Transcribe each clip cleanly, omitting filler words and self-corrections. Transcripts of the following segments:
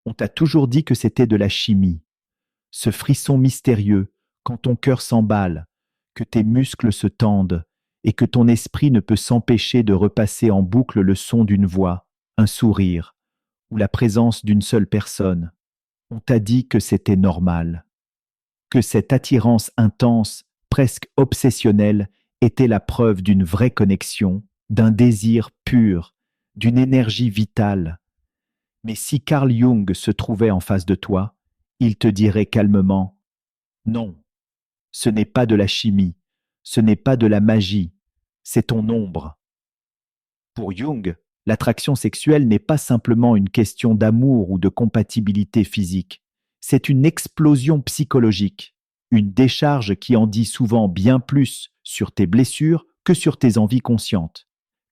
On t'a toujours dit que c'était de la chimie, ce frisson mystérieux quand ton cœur s'emballe, que tes muscles se tendent et que ton esprit ne peut s'empêcher de repasser en boucle le son d'une voix, un sourire ou la présence d'une seule personne. On t'a dit que c'était normal, que cette attirance intense, presque obsessionnelle, était la preuve d'une vraie connexion, d'un désir pur, d'une énergie vitale. Mais si Carl Jung se trouvait en face de toi, il te dirait calmement: non, ce n'est pas de la chimie, ce n'est pas de la magie, c'est ton ombre. Pour Jung, l'attraction sexuelle n'est pas simplement une question d'amour ou de compatibilité physique, c'est une explosion psychologique, une décharge qui en dit souvent bien plus sur tes blessures que sur tes envies conscientes.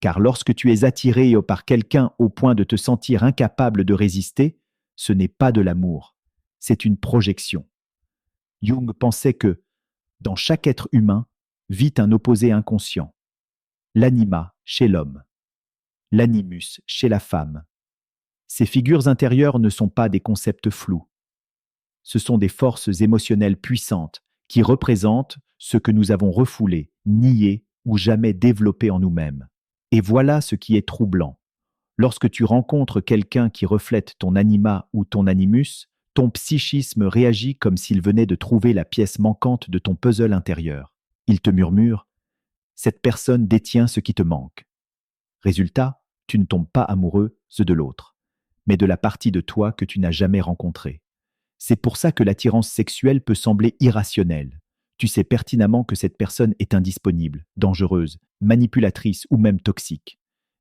Car lorsque tu es attiré par quelqu'un au point de te sentir incapable de résister, ce n'est pas de l'amour, c'est une projection. Jung pensait que, dans chaque être humain, vit un opposé inconscient. L'anima chez l'homme, l'animus chez la femme. Ces figures intérieures ne sont pas des concepts flous. Ce sont des forces émotionnelles puissantes qui représentent ce que nous avons refoulé, nié ou jamais développé en nous-mêmes. Et voilà ce qui est troublant. Lorsque tu rencontres quelqu'un qui reflète ton anima ou ton animus, ton psychisme réagit comme s'il venait de trouver la pièce manquante de ton puzzle intérieur. Il te murmure: cette personne détient ce qui te manque. Résultat, tu ne tombes pas amoureux de l'autre, mais de la partie de toi que tu n'as jamais rencontrée. C'est pour ça que l'attirance sexuelle peut sembler irrationnelle. Tu sais pertinemment que cette personne est indisponible, dangereuse, manipulatrice ou même toxique.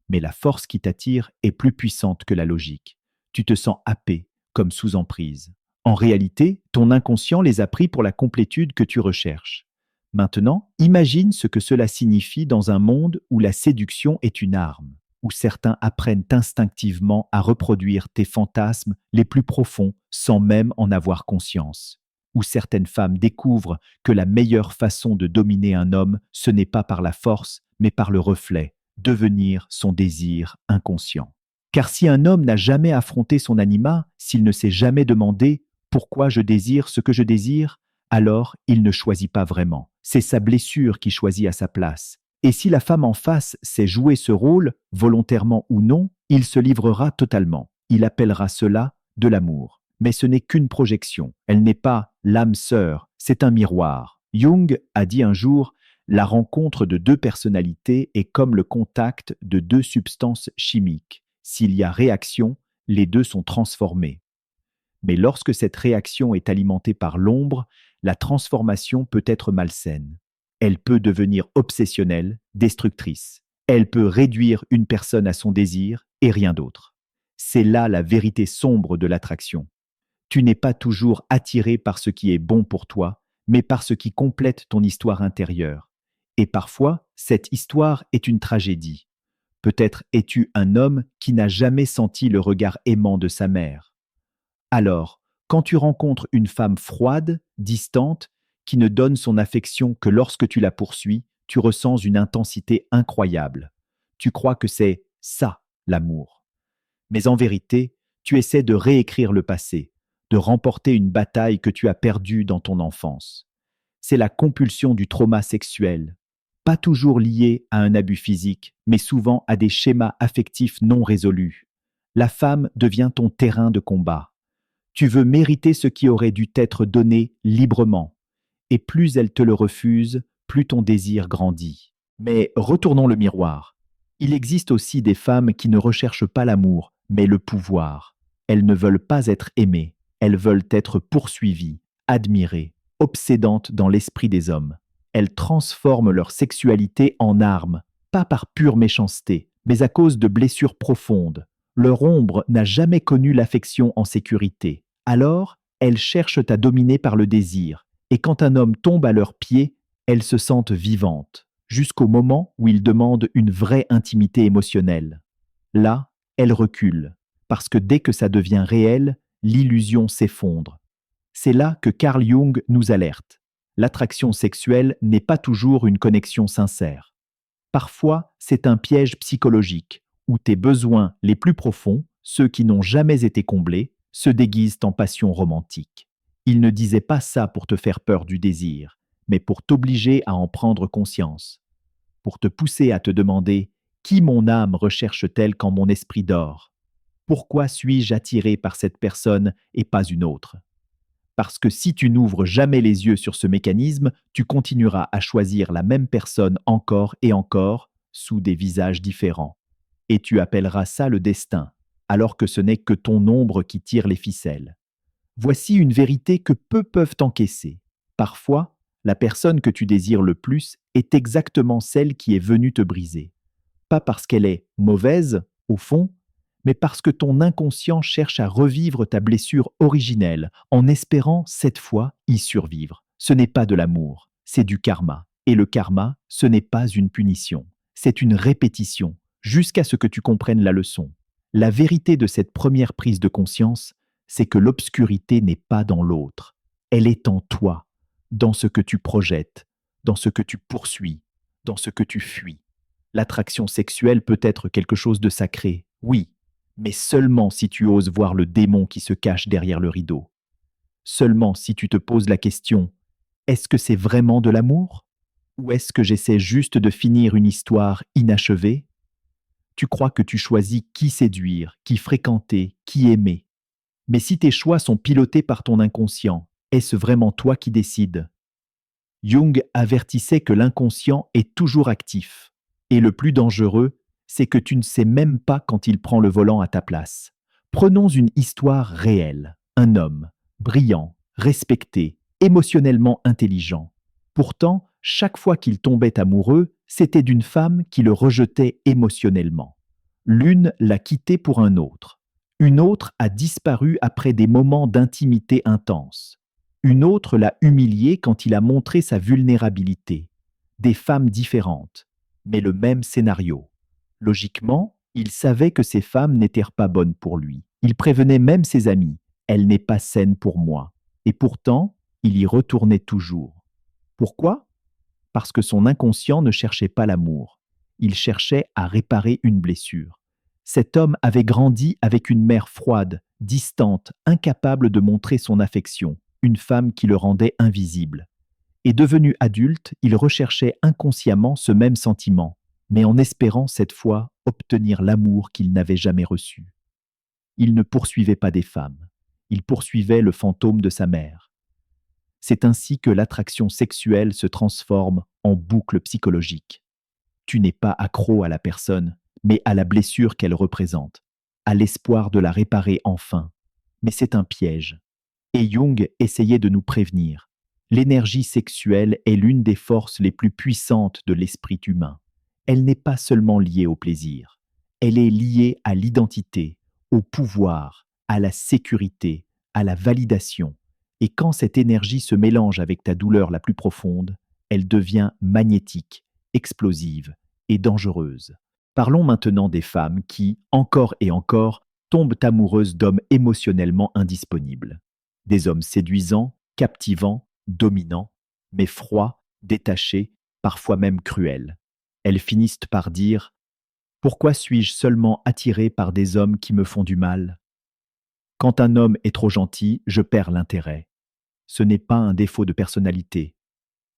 Mais la force qui t'attire est plus puissante que la logique. Tu te sens happé, comme sous emprise. En réalité, ton inconscient les a pris pour la complétude que tu recherches. Maintenant, imagine ce que cela signifie dans un monde où la séduction est une arme, où certains apprennent instinctivement à reproduire tes fantasmes les plus profonds sans même en avoir conscience, où certaines femmes découvrent que la meilleure façon de dominer un homme, ce n'est pas par la force, mais par le reflet, devenir son désir inconscient. Car si un homme n'a jamais affronté son anima, s'il ne s'est jamais demandé pourquoi je désire ce que je désire, alors il ne choisit pas vraiment. C'est sa blessure qui choisit à sa place. Et si la femme en face sait jouer ce rôle, volontairement ou non, il se livrera totalement. Il appellera cela de l'amour. Mais ce n'est qu'une projection. Elle n'est pas l'âme sœur, c'est un miroir. Jung a dit un jour: la rencontre de deux personnalités est comme le contact de deux substances chimiques. S'il y a réaction, les deux sont transformés. Mais lorsque cette réaction est alimentée par l'ombre, la transformation peut être malsaine. Elle peut devenir obsessionnelle, destructrice. Elle peut réduire une personne à son désir et rien d'autre. C'est là la vérité sombre de l'attraction. Tu n'es pas toujours attiré par ce qui est bon pour toi, mais par ce qui complète ton histoire intérieure. Et parfois, cette histoire est une tragédie. Peut-être es-tu un homme qui n'a jamais senti le regard aimant de sa mère. Alors, quand tu rencontres une femme froide, distante, qui ne donne son affection que lorsque tu la poursuis, tu ressens une intensité incroyable. Tu crois que c'est ça, l'amour. Mais en vérité, tu essaies de réécrire le passé, de remporter une bataille que tu as perdue dans ton enfance. C'est la compulsion du trauma sexuel, pas toujours liée à un abus physique, mais souvent à des schémas affectifs non résolus. La femme devient ton terrain de combat. Tu veux mériter ce qui aurait dû t'être donné librement. Et plus elle te le refuse, plus ton désir grandit. Mais retournons le miroir. Il existe aussi des femmes qui ne recherchent pas l'amour, mais le pouvoir. Elles ne veulent pas être aimées, elles veulent être poursuivies, admirées, obsédantes dans l'esprit des hommes. Elles transforment leur sexualité en arme, pas par pure méchanceté, mais à cause de blessures profondes. Leur ombre n'a jamais connu l'affection en sécurité. Alors, elles cherchent à dominer par le désir. Et quand un homme tombe à leurs pieds, elles se sentent vivantes, jusqu'au moment où il demande une vraie intimité émotionnelle. Là, elles reculent, parce que dès que ça devient réel, l'illusion s'effondre. C'est là que Carl Jung nous alerte. L'attraction sexuelle n'est pas toujours une connexion sincère. Parfois, c'est un piège psychologique, où tes besoins les plus profonds, ceux qui n'ont jamais été comblés, se déguisent en passion romantique. Ils ne disaient pas ça pour te faire peur du désir, mais pour t'obliger à en prendre conscience, pour te pousser à te demander qui mon âme recherche-t-elle quand mon esprit dort? Pourquoi suis-je attiré par cette personne et pas une autre? Parce que si tu n'ouvres jamais les yeux sur ce mécanisme, tu continueras à choisir la même personne encore et encore, sous des visages différents. Et tu appelleras ça le destin, alors que ce n'est que ton ombre qui tire les ficelles. Voici une vérité que peu peuvent encaisser. Parfois, la personne que tu désires le plus est exactement celle qui est venue te briser. Pas parce qu'elle est mauvaise, au fond, mais parce que ton inconscient cherche à revivre ta blessure originelle en espérant, cette fois, y survivre. Ce n'est pas de l'amour, c'est du karma. Et le karma, ce n'est pas une punition, c'est une répétition, jusqu'à ce que tu comprennes la leçon. La vérité de cette première prise de conscience, c'est que l'obscurité n'est pas dans l'autre, elle est en toi, dans ce que tu projettes, dans ce que tu poursuis, dans ce que tu fuis. L'attraction sexuelle peut être quelque chose de sacré, oui, mais seulement si tu oses voir le démon qui se cache derrière le rideau. Seulement si tu te poses la question, est-ce que c'est vraiment de l'amour? Ou est-ce que j'essaie juste de finir une histoire inachevée? Tu crois que tu choisis qui séduire, qui fréquenter, qui aimer. Mais si tes choix sont pilotés par ton inconscient, est-ce vraiment toi qui décides? Jung avertissait que l'inconscient est toujours actif. Et le plus dangereux, c'est que tu ne sais même pas quand il prend le volant à ta place. Prenons une histoire réelle. Un homme, brillant, respecté, émotionnellement intelligent. Pourtant, chaque fois qu'il tombait amoureux, c'était d'une femme qui le rejetait émotionnellement. L'une l'a quitté pour un autre. Une autre a disparu après des moments d'intimité intense. Une autre l'a humilié quand il a montré sa vulnérabilité. Des femmes différentes, mais le même scénario. Logiquement, il savait que ces femmes n'étaient pas bonnes pour lui. Il prévenait même ses amis. Elle n'est pas saine pour moi. Et pourtant, il y retournait toujours. Pourquoi? Parce que son inconscient ne cherchait pas l'amour. Il cherchait à réparer une blessure. Cet homme avait grandi avec une mère froide, distante, incapable de montrer son affection, une femme qui le rendait invisible. Et devenu adulte, il recherchait inconsciemment ce même sentiment, mais en espérant cette fois obtenir l'amour qu'il n'avait jamais reçu. Il ne poursuivait pas des femmes, il poursuivait le fantôme de sa mère. C'est ainsi que l'attraction sexuelle se transforme en boucle psychologique. Tu n'es pas accro à la personne, mais à la blessure qu'elle représente, à l'espoir de la réparer enfin. Mais c'est un piège. Et Jung essayait de nous prévenir. L'énergie sexuelle est l'une des forces les plus puissantes de l'esprit humain. Elle n'est pas seulement liée au plaisir. Elle est liée à l'identité, au pouvoir, à la sécurité, à la validation. Et quand cette énergie se mélange avec ta douleur la plus profonde, elle devient magnétique, explosive et dangereuse. Parlons maintenant des femmes qui, encore et encore, tombent amoureuses d'hommes émotionnellement indisponibles. Des hommes séduisants, captivants, dominants, mais froids, détachés, parfois même cruels. Elles finissent par dire « Pourquoi suis-je seulement attirée par des hommes qui me font du mal ?» Quand un homme est trop gentil, je perds l'intérêt. Ce n'est pas un défaut de personnalité.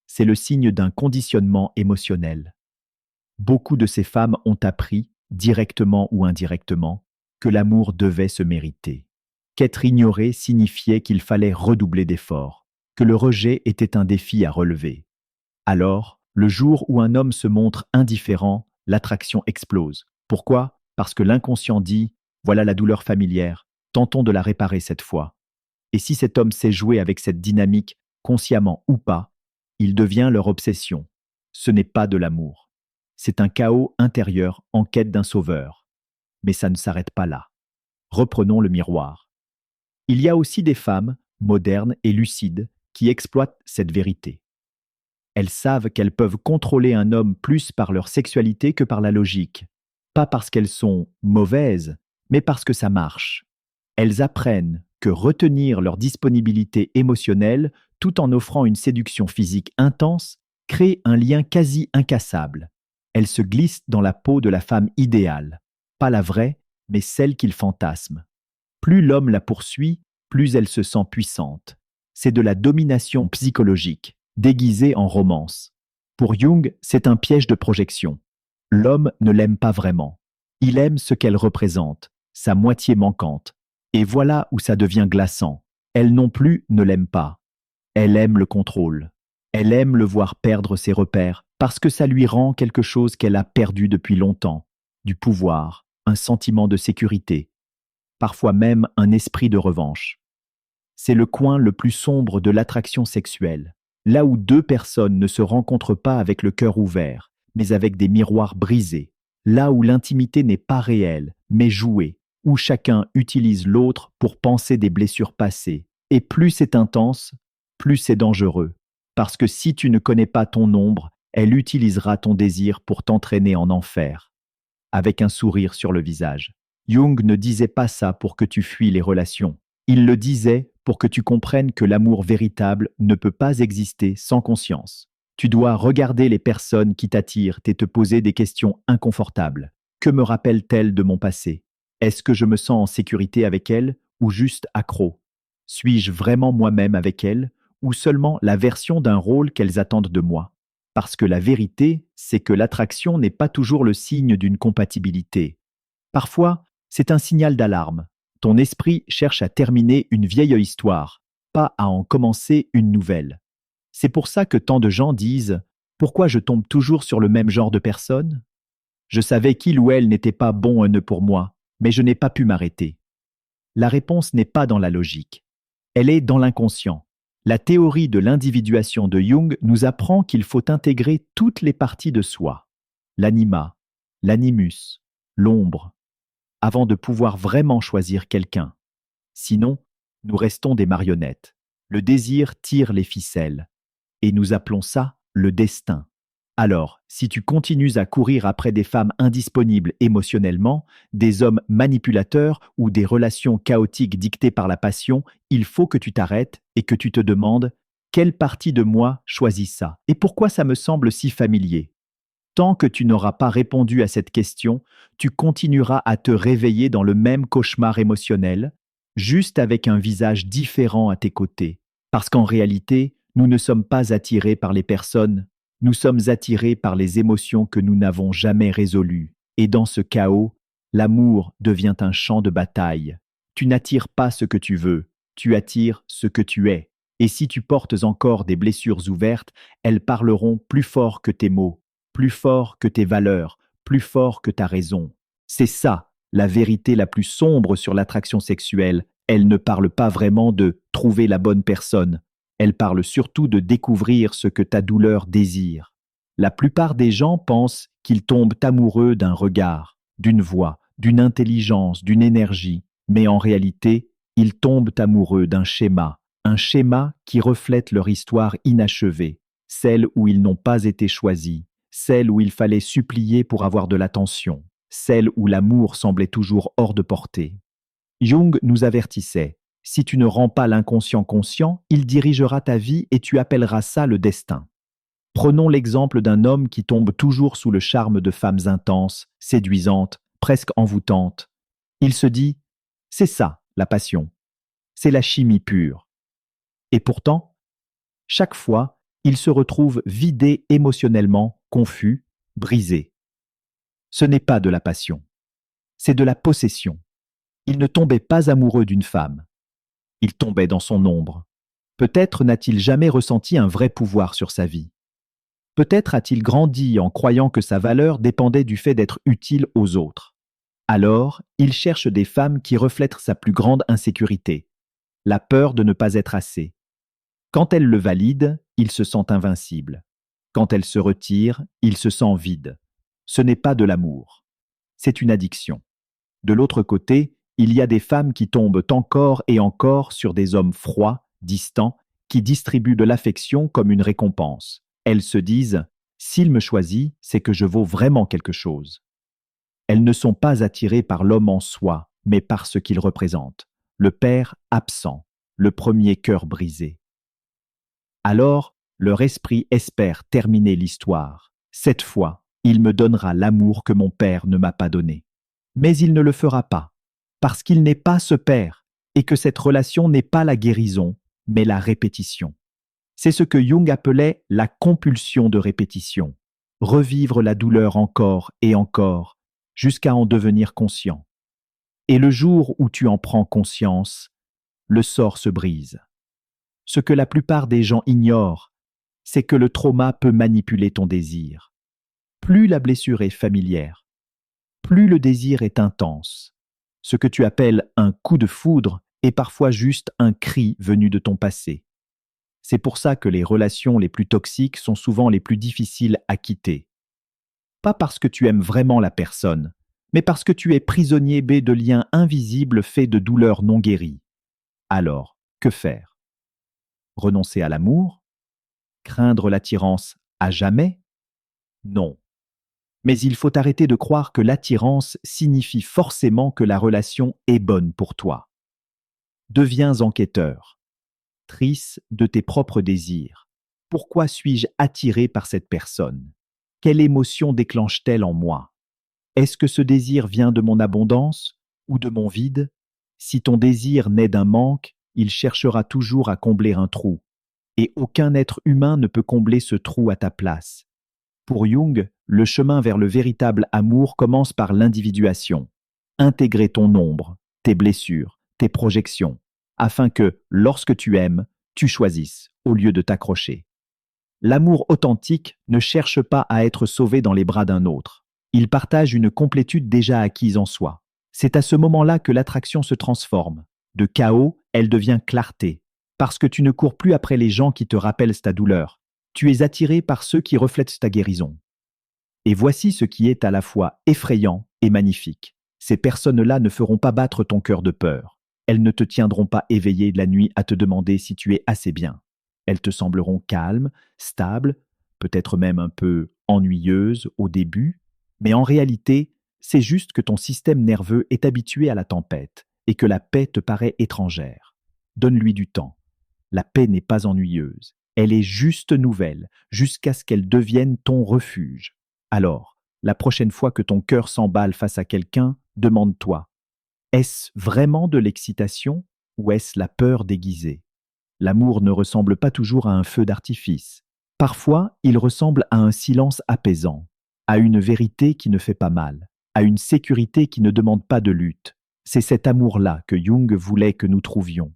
C'est le signe d'un conditionnement émotionnel. Beaucoup de ces femmes ont appris, directement ou indirectement, que l'amour devait se mériter. Qu'être ignoré signifiait qu'il fallait redoubler d'efforts, que le rejet était un défi à relever. Alors, le jour où un homme se montre indifférent, l'attraction explose. Pourquoi? Parce que l'inconscient dit « Voilà la douleur familière, tentons de la réparer cette fois ». Et si cet homme sait jouer avec cette dynamique, consciemment ou pas, il devient leur obsession. Ce n'est pas de l'amour. C'est un chaos intérieur en quête d'un sauveur. Mais ça ne s'arrête pas là. Reprenons le miroir. Il y a aussi des femmes, modernes et lucides, qui exploitent cette vérité. Elles savent qu'elles peuvent contrôler un homme plus par leur sexualité que par la logique. Pas parce qu'elles sont mauvaises, mais parce que ça marche. Elles apprennent que retenir leur disponibilité émotionnelle tout en offrant une séduction physique intense crée un lien quasi incassable. Elles se glissent dans la peau de la femme idéale, pas la vraie, mais celle qu'ils fantasment. Plus l'homme la poursuit, plus elle se sent puissante. C'est de la domination psychologique, déguisée en romance. Pour Jung, c'est un piège de projection. L'homme ne l'aime pas vraiment. Il aime ce qu'elle représente, sa moitié manquante. Et voilà où ça devient glaçant. Elle non plus ne l'aime pas. Elle aime le contrôle. Elle aime le voir perdre ses repères parce que ça lui rend quelque chose qu'elle a perdu depuis longtemps. Du pouvoir, un sentiment de sécurité, parfois même un esprit de revanche. C'est le coin le plus sombre de l'attraction sexuelle, là où deux personnes ne se rencontrent pas avec le cœur ouvert, mais avec des miroirs brisés, là où l'intimité n'est pas réelle, mais jouée, où chacun utilise l'autre pour panser des blessures passées. Et plus c'est intense, plus c'est dangereux. Parce que si tu ne connais pas ton ombre, elle utilisera ton désir pour t'entraîner en enfer. Avec un sourire sur le visage. Jung ne disait pas ça pour que tu fuis les relations. Il le disait pour que tu comprennes que l'amour véritable ne peut pas exister sans conscience. Tu dois regarder les personnes qui t'attirent et te poser des questions inconfortables. Que me rappellent-elles de mon passé? Est-ce que je me sens en sécurité avec elles ou juste accro? Suis-je vraiment moi-même avec elles ou seulement la version d'un rôle qu'elles attendent de moi? Parce que la vérité, c'est que l'attraction n'est pas toujours le signe d'une compatibilité. Parfois, c'est un signal d'alarme. Ton esprit cherche à terminer une vieille histoire, pas à en commencer une nouvelle. C'est pour ça que tant de gens disent « Pourquoi je tombe toujours sur le même genre de personne ?» Je savais qu'il ou elle n'était pas bon pour moi, mais je n'ai pas pu m'arrêter. La réponse n'est pas dans la logique. Elle est dans l'inconscient. La théorie de l'individuation de Jung nous apprend qu'il faut intégrer toutes les parties de soi, l'anima, l'animus, l'ombre, avant de pouvoir vraiment choisir quelqu'un. Sinon, nous restons des marionnettes. Le désir tire les ficelles. Et nous appelons ça le destin. Alors, si tu continues à courir après des femmes indisponibles émotionnellement, des hommes manipulateurs ou des relations chaotiques dictées par la passion, il faut que tu t'arrêtes et que tu te demandes quelle partie de moi choisit ça et pourquoi ça me semble si familier. Tant que tu n'auras pas répondu à cette question, tu continueras à te réveiller dans le même cauchemar émotionnel, juste avec un visage différent à tes côtés. Parce qu'en réalité, nous ne sommes pas attirés par les personnes, nous sommes attirés par les émotions que nous n'avons jamais résolues. Et dans ce chaos, l'amour devient un champ de bataille. Tu n'attires pas ce que tu veux, tu attires ce que tu es. Et si tu portes encore des blessures ouvertes, elles parleront plus fort que tes mots, plus fort que tes valeurs, plus fort que ta raison. C'est ça, la vérité la plus sombre sur l'attraction sexuelle. Elle ne parle pas vraiment de trouver la bonne personne. Elle parle surtout de découvrir ce que ta douleur désire. La plupart des gens pensent qu'ils tombent amoureux d'un regard, d'une voix, d'une intelligence, d'une énergie. Mais en réalité, ils tombent amoureux d'un schéma. Un schéma qui reflète leur histoire inachevée, celle où ils n'ont pas été choisis, celle où il fallait supplier pour avoir de l'attention, celle où l'amour semblait toujours hors de portée. Jung nous avertissait, si tu ne rends pas l'inconscient conscient, il dirigera ta vie et tu appelleras ça le destin. Prenons l'exemple d'un homme qui tombe toujours sous le charme de femmes intenses, séduisantes, presque envoûtantes. Il se dit, c'est ça, la passion. C'est la chimie pure. Et pourtant, chaque fois, il se retrouve vidé émotionnellement, confus, brisé. Ce n'est pas de la passion, c'est de la possession. Il ne tombait pas amoureux d'une femme. Il tombait dans son ombre. Peut-être n'a-t-il jamais ressenti un vrai pouvoir sur sa vie. Peut-être a-t-il grandi en croyant que sa valeur dépendait du fait d'être utile aux autres. Alors, il cherche des femmes qui reflètent sa plus grande insécurité, la peur de ne pas être assez. Quand elle le valide, il se sent invincible. Quand elle se retire, il se sent vide. Ce n'est pas de l'amour. C'est une addiction. De l'autre côté, il y a des femmes qui tombent encore et encore sur des hommes froids, distants, qui distribuent de l'affection comme une récompense. Elles se disent « s'il me choisit, c'est que je vaux vraiment quelque chose ». Elles ne sont pas attirées par l'homme en soi, mais par ce qu'il représente. Le père absent, le premier cœur brisé. Alors, leur esprit espère terminer l'histoire. Cette fois, il me donnera l'amour que mon père ne m'a pas donné. Mais il ne le fera pas. parce qu'il n'est pas ce père et que cette relation n'est pas la guérison, mais la répétition. C'est ce que Jung appelait la compulsion de répétition. Revivre la douleur encore et encore, jusqu'à en devenir conscient. Et le jour où tu en prends conscience, le sort se brise. Ce que la plupart des gens ignorent, c'est que le trauma peut manipuler ton désir. Plus la blessure est familière, plus le désir est intense. Ce que tu appelles un coup de foudre est parfois juste un cri venu de ton passé. C'est pour ça que les relations les plus toxiques sont souvent les plus difficiles à quitter. Pas parce que tu aimes vraiment la personne, mais parce que tu es prisonnier de liens invisibles faits de douleurs non guéries. Alors, que faire? Renoncer à l'amour? Craindre l'attirance à jamais? Non. Mais il faut arrêter de croire que l'attirance signifie forcément que la relation est bonne pour toi. Deviens enquêteur. Trice de tes propres désirs. Pourquoi suis-je attiré par cette personne? Quelle émotion déclenche-t-elle en moi? Est-ce que ce désir vient de mon abondance ou de mon vide? Si ton désir naît d'un manque, il cherchera toujours à combler un trou. Et aucun être humain ne peut combler ce trou à ta place. Pour Jung, le chemin vers le véritable amour commence par l'individuation. Intégrer ton ombre, tes blessures, tes projections, afin que, lorsque tu aimes, tu choisisses au lieu de t'accrocher. L'amour authentique ne cherche pas à être sauvé dans les bras d'un autre. Il partage une complétude déjà acquise en soi. C'est à ce moment-là que l'attraction se transforme. De chaos, elle devient clarté, parce que tu ne cours plus après les gens qui te rappellent ta douleur. Tu es attiré par ceux qui reflètent ta guérison. Et voici ce qui est à la fois effrayant et magnifique. Ces personnes-là ne feront pas battre ton cœur de peur. Elles ne te tiendront pas éveillé de la nuit à te demander si tu es assez bien. Elles te sembleront calmes, stables, peut-être même un peu ennuyeuses au début, mais en réalité, c'est juste que ton système nerveux est habitué à la tempête et que la paix te paraît étrangère. Donne-lui du temps. La paix n'est pas ennuyeuse. Elle est juste nouvelle, jusqu'à ce qu'elle devienne ton refuge. Alors, la prochaine fois que ton cœur s'emballe face à quelqu'un, demande-toi, est-ce vraiment de l'excitation ou est-ce la peur déguisée? L'amour ne ressemble pas toujours à un feu d'artifice. Parfois, il ressemble à un silence apaisant, à une vérité qui ne fait pas mal, à une sécurité qui ne demande pas de lutte. C'est cet amour-là que Jung voulait que nous trouvions.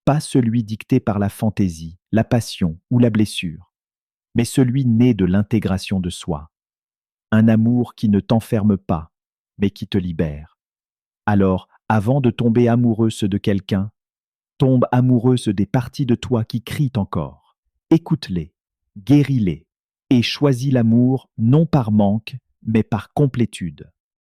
Pas celui dicté par la fantaisie, la passion ou la blessure, mais celui né de l'intégration de soi. Un amour qui ne t'enferme pas, mais qui te libère. Alors, avant de tomber amoureuse de quelqu'un, tombe amoureuse des parties de toi qui crient encore. Écoute-les, guéris-les, et choisis l'amour non par manque, mais par complétude.